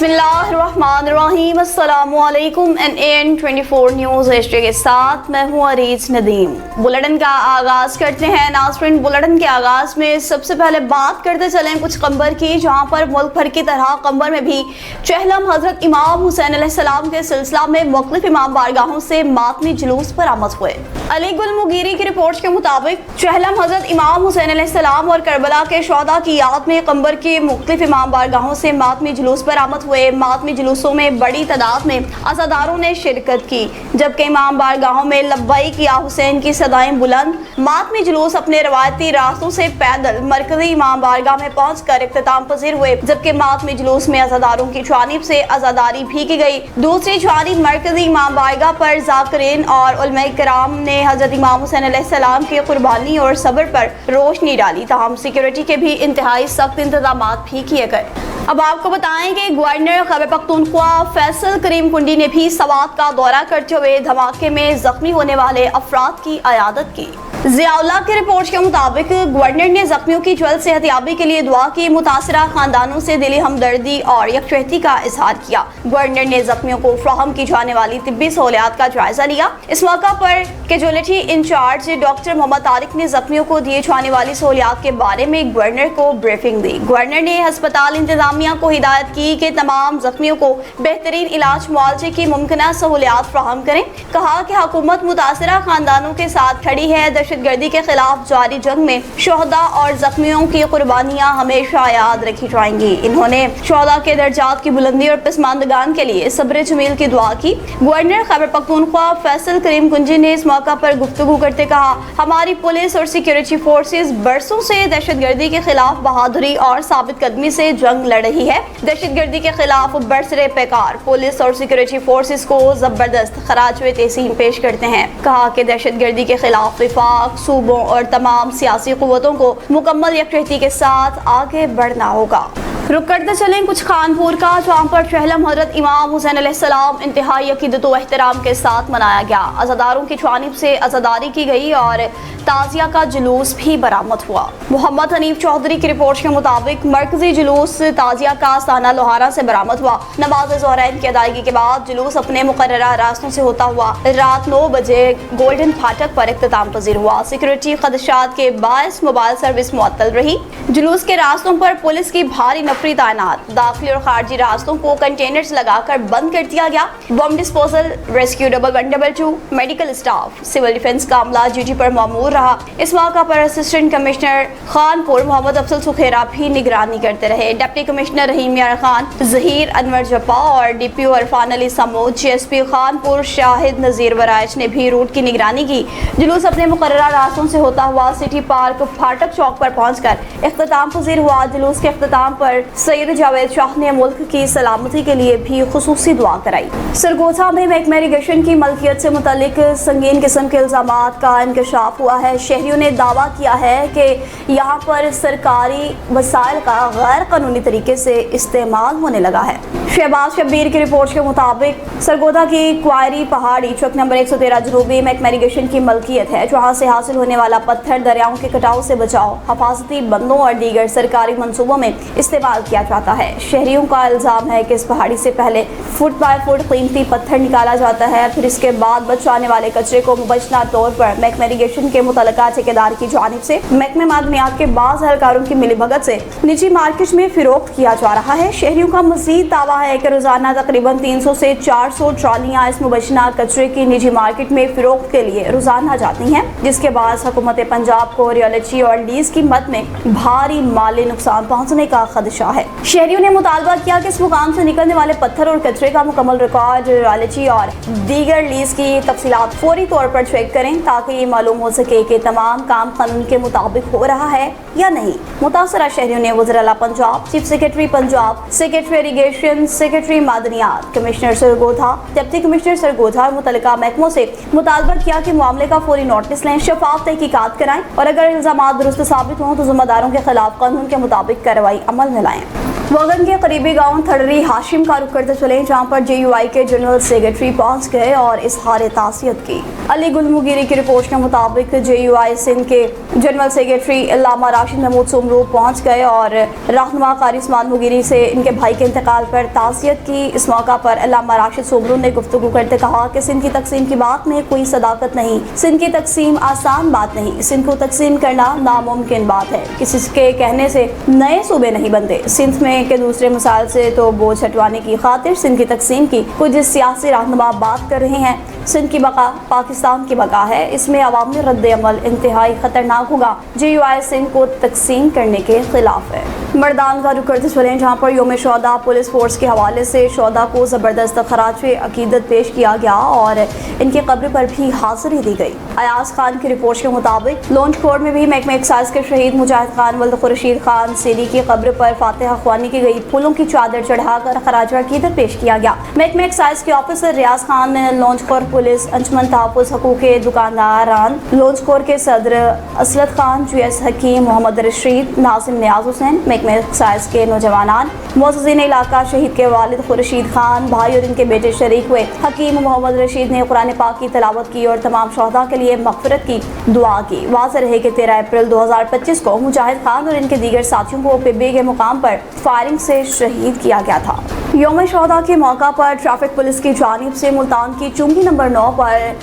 बिस्मिल्लाहिर्रहमानिर्रहीम। अस्सलामुअलैकुम। NAN 24 news HD के साथ मैं हूँ अरीज नदीम। बुलेटिन का आगाज करते हैं नाज़रीन। बुलेटिन के आगाज में सबसे पहले बात करते चलें कुछ कम्बर की, जहाँ पर मुल्क भर की तरह कम्बर में भी चहलम हजरत इमाम हुसैन अलैहिस्सलाम के सिलसिला में मुख्तलिफ इमाम बारगाहों से मातमी जुलूस बरामद हुए। अली गुल मुगीरी की रिपोर्ट के मुताबिक चहलम हजरत इमाम हुसैन अलैहिस्सलाम और करबला के शोहदा की याद में कम्बर के मुख्तलिफ इमाम बारगाहों से मातमी जुलूस बरामद हुए। मातमी जुलूसों में बड़ी तादाद में अज़ादारों ने शिरकत की, जबकि इमाम बारगाहों में लब्बैक या हुसैन की सदाएं बुलंद। मातमी जुलूस अपने रवायती रास्तों से पैदल मरकजी इमाम बारगाह में पहुँच कर इख्तिताम पजीर हुए, जबकि मातमी जुलूस में अज़ादारों की जानिब से अज़ादारी भी की गई। दूसरी जानिब मरकजी इमाम बारगाह पर ज़ाकिरीन और उलमाए किराम ने हजरत इमाम हुसैन अलैहिस्सलाम की कुर्बानी और सब्र पर रोशनी डाली। ताहम सिक्योरिटी के भी इंतहाई सख्त इंतजाम भी किए गए। अब आपको बताएं कि गवर्नर खैबर पख्तूनख्वा फैसल करीम कुंडी ने भी सवात का दौरा करते हुए धमाके में जख्मी होने वाले अफराद की अयादत की। ज़ियाउल्लाह की रिपोर्ट के मुताबिक गवर्नर ने जख्मियों की जल्द सेहतियाबी के लिए दुआ की, मुतासरा खानदानों से दिली हमदर्दी और यकजहती का इजहार किया। गवर्नर ने जख्मियों को फराहम की जाने वाली तिब्बी सहूलियात का जायजा लिया। इस मौका पर casualty incharge doctor Muhammad Tariq ने जख्मियों को दिए जाने वाली सहूलियात के बारे में गवर्नर को ब्रीफिंग दी। गवर्नर ने अस्पताल इंतजामिया को हिदायत की कि तमाम जख्मियों को बेहतरीन इलाज मुआवजे की मुमकिन सहूलियात फराहम करें। कहा कि हुकूमत मुतासरा खानदानों के साथ खड़ी है। दहशतगर्दी के खिलाफ जारी जंग में शोहदा और जख्मियों की कुर्बानियां हमेशा याद रखी जाएंगी। इन्होंने शोहदा के दर्जात की बुलंदी और पसमानदगान के लिए सब्र जमील की दुआ की। गवर्नर खैबर पख्तूनख्वा फैसल करीम कुंजी ने इस मौका पर गुफ्तगू करते कहा, हमारी पुलिस और सिक्योरिटी फोर्सेस बरसों से दहशतगर्दी के खिलाफ बहादुरी और साबित कदमी से जंग लड़ रही है। दहशतगर्दी के खिलाफ बरसरे पैकार पुलिस और सिक्योरिटी फोर्सेस को जबरदस्त खराज तहसीन पेश करते हैं। कहा कि दहशतगर्दी के खिलाफ विफाक सूबों और तमाम सियासी कुव्वतों को मुकम्मल यकजहती के साथ आगे बढ़ना होगा। रुक करते चलें कुछ खानपुर का, जहाँ पर चहलम हजरत इमाम हुसैन अलैहिस्सलाम इंतहाई अकीदत व एहतराम के साथ मनाया गया। अज़ादारों की जानिब से अज़ादारी की गई और ताज़िया का जुलूस भी बरामद हुआ। मोहम्मद हनीफ चौधरी की रिपोर्ट के मुताबिक मरकजी जुलूस ताज़िया का साना लोहारा से बरामद हुआ। नमाज ज़ोहरैन की अदायगी के बाद जुलूस अपने मुकर्ररा रास्तों से होता हुआ रात 9 बजे गोल्डन फाटक पर इख्तिताम पजीर हुआ। सिक्योरिटी खदशात के बायस मोबाइल सर्विस मुअत्तल रही। जुलूस के रास्तों पर पुलिस की भारी नफरी तैनात। दाखिली और खारजी रास्तों को कंटेनर्स लगाकर बंद कर दिया गया। Bomb disposal, rescue 112 medical staff, civil defence का अमला ड्यूटी पर मामूर रहा। इस मौका पर असिस्टेंट कमिश्नर खानपुर मोहम्मद अफसल सुखेरा भी निगरानी करते रहे। डिप्टी कमिश्नर रहीम यार खान, जहीर अनवर जप्पा और DPO अरफान अली समूद, GSP खानपुर शाहिद नजीर वराइच ने भी रूट की निगरानी की। जुलूस अपने मुकर्ररा रास्तों से होता हुआ सिटी पार्क फाटक चौक पर पहुंचकर इख्तिताम पजीर हुआ। जुलूस के इख्तिताम पर सैयद जावेद शाह ने मुल्क की सलामती के लिए भी खुसूसी दुआ कराई। सरगोधा में महकमा इरिगेशन की मलकियत से मुतल्लिक संगीन किस्म के इल्जामात का इंकशाफ हुआ है। शहरियों ने दावा किया है कि यहाँ पर सरकारी वसाइल का गैर कानूनी तरीके से इस्तेमाल होने लगा है। शहबाज शब्बीर की रिपोर्ट के मुताबिक सरगोधा की क्वायरी पहाड़ी चौक नंबर 113 जनूबी महकमा इरिगेशन की मलकियत है, जहाँ से हासिल होने वाला पत्थर दरियाओं के कटाव से बचाव, हिफाजती बंदों और दीगर सरकारी मनसूबों में इस्तेमाल किया जाता है। शहरियों का इल्जाम है कि इस पहाड़ी से पहले फुट बाय फुट कीमती पत्थर निकाला जाता है, फिर इसके बाद बच जाने वाले कचरे को मुबैना तौर पर महकमा इरिगेशन के मुतल्लिका ठेकेदार की जानिब से महकमे मादनियात के बाज़ एहलकारों की मिलीभगत से निजी मार्केट में फिरोख्त किया जा रहा है। शहरियों का मजीद दावा है कि रोजाना तकरीबन 300 से 400 ट्रालियां इस मुबैना कचरे की निजी मार्केट में फिरोख्त के लिए रोजाना जाती हैं, जिसके बाद हुकूमत पंजाब को रॉयल्टी और लीज की मद में भारी माली नुकसान पहुँचने का खदशा है। शहरियों ने मुतालबा किया कि इस मुकाम से निकलने वाले पत्थर और कचरे का मुकम्मल रिकॉर्ड, रॉयल्टी और दीगर लीज की तफसीलात फौरी तौर पर चेक करें, ताकि ये मालूम हो सके कि तमाम काम कानून के मुताबिक हो रहा है या नहीं। मुतासरा शहरियों ने वज़ीर आला Punjab, chief secretary Punjab, secretary irrigation, secretary मादनियात, commissioner Sargodha, deputy commissioner Sargodha और मुतल्लिका महकमों से मुतालबा किया कि मामले का फौरी नोटिस लें, शफाफ तहकीकात कराएं और अगर इल्जामात दुरुस्त साबित हों तो जिम्मेदारों के खिलाफ कानून के मुताबिक कार्रवाई अमल में लाएं। वगन के करीबी गांव थड़री हाशिम का रुख करते चले, जहां पर JUI के जनरल सेक्रेटरी पहुंच गए और इजहार तासियत की। अली गुलमुगीरी की रिपोर्ट के मुताबिक JUI सिंध के जनरल सेक्रेटरी अल्लामा राशिद महमूद सुमरू पहुंच गए और रहनुमा कारी उस्मान मुगीरी से इनके भाई के इंतकाल पर तासियत की। इस मौका पर अल्लामा राशिद सुमरू ने गुफ्तगू करते कहा कि सिंध की तकसीम की बात में कोई सदाकत नहीं, सिंध की तकसीम आसान बात नहीं, सिंध को तकसीम करना नामुमकिन बात है। किसी के कहने से नए सूबे नहीं बनते। सिंध में के दूसरे मसाइल से तो बोझ हटवाने की खातिर सिंध की तकसीम की कुछ सियासी रहनुमा बात कर रहे हैं। सिंध की बका पाकिस्तान की बका है, इसमें अवामी रद्द अमल इंतहाई खतरनाक होगा। JUI सिंध को तकसीम करने के खिलाफ है। मर्दान का रुख करते चले, जहाँ पर योम शोहदा पुलिस फोर्स के हवाले से शोहदा को ज़बरदस्त खराज अकीदत पेश किया गया और इनकी कब्र पर भी हाजिरी दी गई। अयाज खान की रिपोर्ट के मुताबिक लॉन्च कोर्ट में भी महकमा एक्साइज के शहीद मुजाहिद खान वल्द खुर्शीद खान सीरी की कब्र पर फातिहा ख्वानी की गई। फूलों की चादर चढ़ाकर खराज अकीदत पेश किया गया। महकमा एक्साइज के ऑफिसर रियाज खान ने लॉन्च कोर्ट पुलिस अंजुमन तहफ़्फ़ुज़ हकूक़ के दुकानदारान, लॉन्च कोर्ट के सदर असलत खान, GS हकीम, मोहम्मद रशीद, नासिम नियाज हुसैन, महकमा एक्साइज के नौजवानान, मुअज़्ज़िज़ीन इलाका, शहीद के वालिद खुर्शीद खान, भाई और इनके बेटे शरीक हुए। हकीम मोहम्मद रशीद ने कुरान पाक की तिलावत की और तमाम शोहदा के लिए मग़फ़िरत की दुआ की। वाज़ेह रहे कि 13 अप्रैल 2025 को मुजाहिद खान और इनके दीगर साथियों को पिब्बी के मुकाम पर फायरिंग से शहीद किया गया था। यौम शोहदा के मौका पर ट्रैफिक पुलिस की जानिब से मुल्तान की चुंगी नंबर 9 पर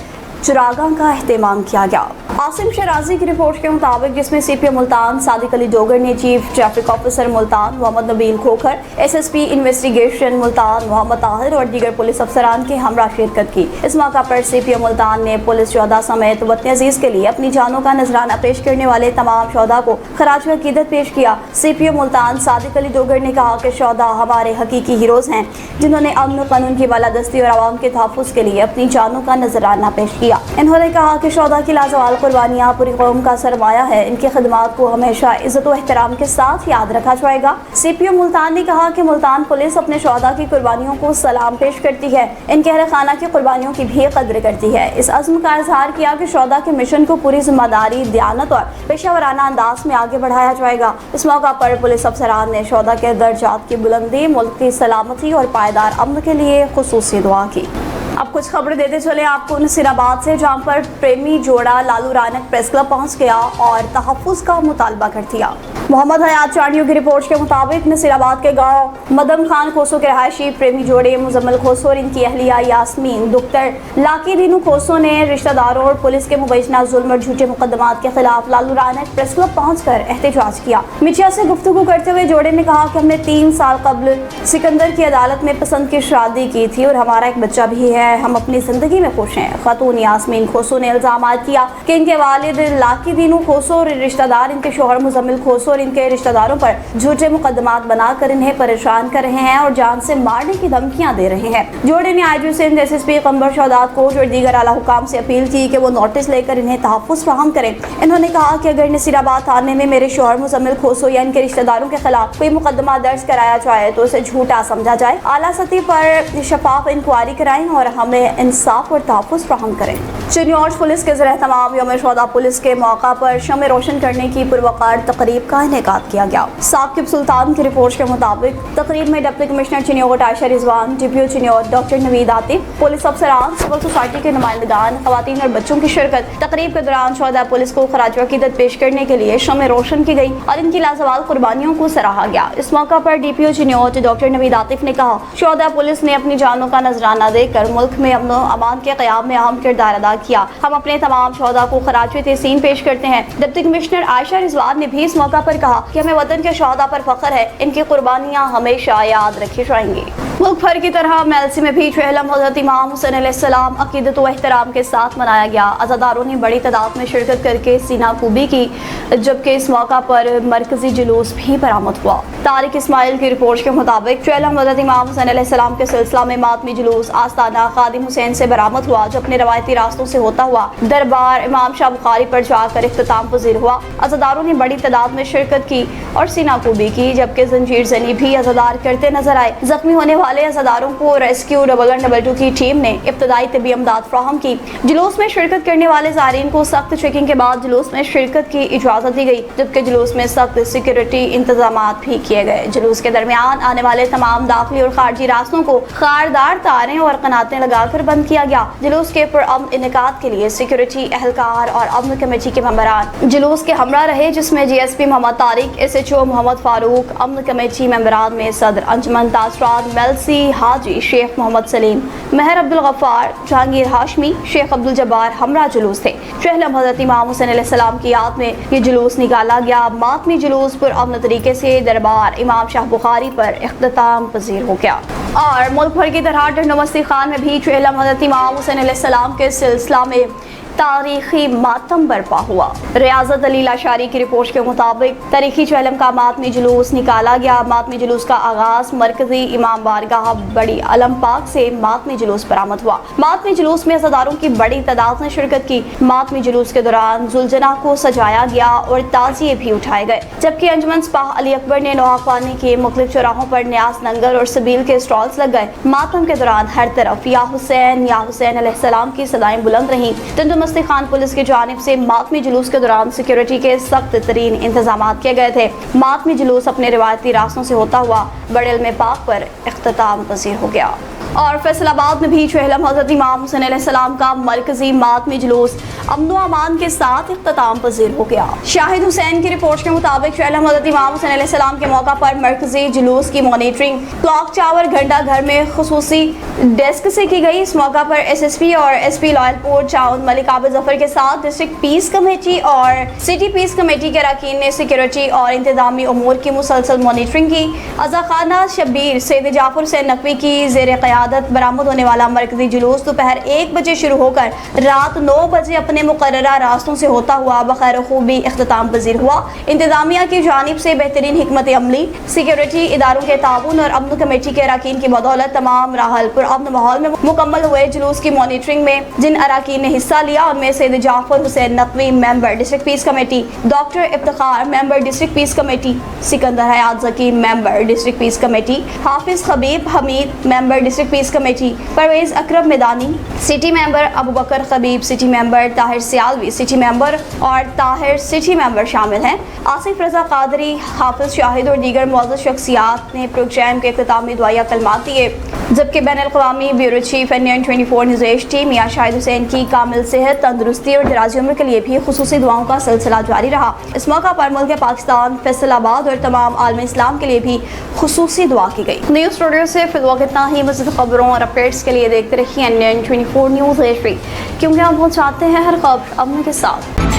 चुरागां का एहतमाम किया गया। आसिम शराजी की रिपोर्ट के मुताबिक, जिसमें CPO मुल्तान सादिक अली डोगर ने chief traffic officer Multan Muhammad Nabeel Khokhar, SSP investigation Multan Muhammad Tahir और दीगर पुलिस अफसरान के हमरा शिरकत की। इस मौका पर CPO मुल्तान ने पुलिस शोहदा समेत वतन अजीज के लिए अपनी जानों का नजराना पेश करने वाले तमाम शोहदा को खराज अकीदत पेश किया। CPO मुल्तान सादिक अली डोगर ने कहा कि शोहदा हमारे हकीकी हीरोज हैं, जिन्होंने अमन कानून की बालादस्ती और आवाम के तहफ़्फ़ुज़ के लिए अपनी जानों का नजराना पेश किया। इन्होंने कहा कि शोहदा की लाजवाल कुर्बानियाँ पूरी कौम का सरमाया है, इनकी खिदमात को हमेशा इज्जत व एहतराम के साथ याद रखा जाएगा। CPO मुल्तान ने कहा कि मुल्तान पुलिस अपने शोहदा की कुर्बानियों को सलाम पेश करती है, इनके अहले खाना की कुर्बानियों की भी कदर करती है। इस अज़्म का इजहार किया कि शोहदा के मिशन को पूरी जिम्मेदारी, दियानत और पेशावराना अंदाज में आगे बढ़ाया जाएगा। इस मौका पर पुलिस अफसरान ने शोहदा के दर्जात की बुलंदी, मुल्क की सलामती और पायदार अमन के लिए खुसूसी दुआ की। अब कुछ खबरें देते चले आपको नसीराबाद से, जहां पर प्रेमी जोड़ा लालू रानक प्रेस क्लब पहुंच गया और तहफ़्फ़ुज़ का मुतालबा कर दिया। मोहम्मद हयात चांडियों की रिपोर्ट के मुताबिक, नसीराबाद के गांव मदम खान खोसो के रहायशी प्रेमी जोड़े मुजम्मिल खोसो और इनकी अहलिया यास्मीन दुख्तर लाकी दीनू खोसो ने रिश्तेदारों और पुलिस के मुबैना जुल्म और झूठे मुकदमात के खिलाफ लालू रानक प्रेस क्लब पहुंचकर एहतजाज किया। मीडिया से गुफ्तगू करते हुए जोड़े ने कहा कि हमने 3 साल कबल सिकंदर की अदालत में पसंद की शादी की थी और हमारा एक बच्चा भी है, हम अपनी जिंदगी में खुश हैं। खातून यास्मीन खोसो ने इल्जाम किया कि इनके वालिद लाकी दीनू खोसो और रिश्तेदार इनके शोहर मुजम्मिल खोसो और इनके रिश्तेदारों पर झूठे मुकदमात बनाकर इन्हें परेशान कर रहे हैं और जान से मारने की धमकियां दे रहे हैं। जोड़े ने IG सिंध, SSP कमर शहदात कोच और दीगर आला हुकाम से अपील की कि वो नोटिस लेकर इन्हें तहफ़्फ़ुज़ फराहम करें। इन्होंने कहा कि अगर नसीराबाद थाने में मेरे शोहर मुजम्मिल खोसो या इनके रिश्तेदारों के खिलाफ कोई मुकदमा दर्ज कराया जाए तो उसे झूठा समझा जाए। आला सतह पर शफाफ इंक्वायरी कराएं और हमें इंसाफ और तहफ़्फ़ुज़ फराहम करें। चिन्योट पुलिस के ज़रिए तमाम यौम शोहदा पुलिस के मौका पर शम्मे रोशन करने की पुरवकार तकरीब का इनेकाद किया गया। साकिब सुल्तान की रिपोर्ट के मुताबिक, तकरीब में deputy commissioner Chiniot Ayesha Rizwan, DPO Chiniot doctor Naveed Atif, police अफसरान, सिविल सोसाइटी के नुमाइंदगान, खवातीन और बच्चों की शिरकत। तकरीब के दौरान शोहदा पुलिस को खराज अकीदत पेश करने के लिए शम्मे रोशन की गई और इनकी लाजवाल कुर्बानियों को सराहा गया। इस मौका पर DPO चिन्योट डॉक्टर नवीद आतिफ ने कहा, शोहदा पुलिस ने अपनी जानों का नजराना देकर मुल्क में अमन और अमान के क़याम में अहम किरदार अदा किया। हम अपने तमाम शोहदा को खराज तहसीन पेश करते हैं। डिप्टी कमिश्नर आयशा रिजवान ने भी इस मौका पर कहा कि हमें वतन के शोहदा पर फख्र है, इनकी कुर्बानियाँ हमेशा याद रखी जाएंगी। मुल्क भर की तरह मेलसी में भी चहलम हज़रत इमाम हुसैन अलैहिस्सलाम अक़ीदत व एहतराम के साथ मनाया गया। अज़ादारों ने बड़ी तादाद में शिरकत करके सीना खूबी की, जबकि इस मौका पर मरकजी जुलूस भी बरामद हुआ। तारिक इस्माइल की रिपोर्ट के मुताबिक चहलम हज़रत इमाम हुसैन अलैहिस्सलाम के सिलसिला में मातमी जुलूस आस्ताना खादिम हुसैन से बरामद हुआ, जो अपने रवायती रास्तों से होता हुआ दरबार इमाम शाह बुखारी पर जाकर इख्तिताम पजीर हुआ। अज़ादारों ने बड़ी तादाद में शिरकत की और सीनाकोबी की, जबकि जंजीर जनी भी अज़ादार करते नजर आए। जख्मी होने वाले अज़ादारों को रेस्क्यू 112 की टीम ने इब्तदाई तबी इमदाद फराहम की। जुलूस में शिरकत करने वाले ज़ायरीन को सख्त चेकिंग के बाद जुलूस में शिरकत की इजाज़त दी गई, जबकि जुलूस में सख्त सिक्योरिटी इंतजामात भी किए गए। जुलूस के दरमियान आने वाले तमाम दाखिली और खारजी रास्तों को खारदार तारें और कनातें लगाकर बंद किया गया। जुलूस के पुरअमन इनेकात के लिए सिक्योरिटी एहलकार और अमन कमेटी के मेंबरान जुलूस के हमरा रहे, जिसमें GSP मोहम्मद तारिक, SHO मोहम्मद फारूक, अमन कमेटी मेंबरान में सदर अंजुमन तासरात मेलसी हाजी, शेख मोहम्मद सलीम, महर अब्दुल गफ्फार, जहांगीर हाशमी, शेख अब्दुल जब्बार हमरा जुलूस थे। चहलम हज़रत इमाम हुसैन अलैहिस्सलाम की याद में ये जुलूस निकाला गया। मातमी जुलूस पुरअमन तरीके से दरबार इमाम शाह बुखारी पर इख्तिताम पजीर हो गया। और मुल्क भर की तरह टंडोमस्ती खान में भी चहलम हज़रत इमाम हुसैन अलैहिस्सलाम के सिलसिला में तारीखी मातम बरपा हुआ। रियाजत अली लाशारी की रिपोर्ट के मुताबिक तारीखी चहलम का मातमी जुलूस निकाला गया। मातमी जुलूस का आगाज मरकजी इमाम बारगाह बड़ी अलम पाक से मातमी जुलूस बरामद हुआ। मातमी जुलूस में अज़ादारों की बड़ी तादाद ने शिरकत की। मातमी जुलूस के दौरान जुलजना को सजाया गया और ताजिए भी उठाए गए, जबकि अंजुमन सपाह अली अकबर ने नौखानी के मुख्तलिफ चौराहों पर न्यास नंगल और सबील के स्टॉल्स लग गए। मातम के दौरान हर तरफ या हुसैन अलैहिस्सलाम की सदाएं बुलंद रहीं। टंडोमस्ती खान पुलिस की जानिब से मातमी जुलूस के दौरान सिक्योरिटी के सख्त तरीन इंतजाम किए गए थे। मातमी जुलूस अपने रिवायती रास्तों से होता हुआ बड़े इल्म पाक पर इख्तिताम पजीर हो गया। और फैसलाबाद में भी चहलम हज़रत इमाम हुसैन अलैहिस्सलाम का मरकजी मातमी जुलूस अमन व अमान के साथ इख्तिताम पजीर हो गया। शाहिद हुसैन की रिपोर्ट के मुताबिक चहलम हज़रत इमाम हुसैन अलैहिस्सलाम के मौका पर मरकजी जुलूस की मॉनिटरिंग क्लॉक टावर घंटा घर में खुसूसी डेस्क से की गई। इस मौका पर SSP और SP लॉयलपुर चाउन मलिक आबिद जफर के साथ डिस्ट्रिक्ट पीस कमेटी और सिटी पीस कमेटी के अरकान ने सिक्योरिटी और इंतजामी उमूर की मुसलसल मॉनिटरिंग की। अज़ाखाना शब्बीर सैयद जाफर हुसैन नकवी की ज़ेर क़यादत बरामद होने वाला मरकजी जुलूस दोपहर 1 बजे शुरू होकर रात 9 बजे अपने मुकर्ररा रास्तों से होता हुआ बखैर खूबी इख्तिताम पजीर हुआ। इंतजामिया की जानिब से बेहतरीन हिकमत अमली, सिक्योरिटी इदारों के ताउन और अमन कमेटी के अरकान की बदौलत तमाम राहल पुरअमन माहौल में मुकम्मल हुए। जुलूस की मॉनिटरिंग में जिन अरकान ने हिस्सा लिया उनमें Syed Jafar Hussain Naqvi member district peace committee, doctor Iftikhar member district peace committee, Sikandar Hayat Zaki member district peace committee, Hafiz Khabib Hameed member district peace committee, Pervez Akram Maidani city member, Abu Bakar Khabib city member, Tahir Sialvi city member और ताहिर सिटी मेंबर शामिल हैं। आसिफ रजा कादरी, हाफिज शाहिद और दीगर मुअज़्ज़ज़ शख्सियात ने प्रोग्राम के इख्तितामी दुआया कलमात दिए, जबकि बैन अल-क़वामी bureau chief NN 24 news HT Mian Shahid Hussain की कामिल सेहत, तंदुरुस्ती और दराज़ी उम्र के लिए भी खुसूसी दुआओं का सिलसिला जारी रहा। इस मौका पर मुल्क पाकिस्तान, फैसलाबाद और तमाम आलम इस्लाम के लिए भी खुसूसी दुआ की गई। न्यूज़ स्टूडियो से फिलहाल इतना ही। मज़ीद खबरों और अपडेट्स के लिए देखते रहिए NN 24 न्यूज़ HT, क्योंकि हम पहुँचाते हैं हर खबर अमन के साथ।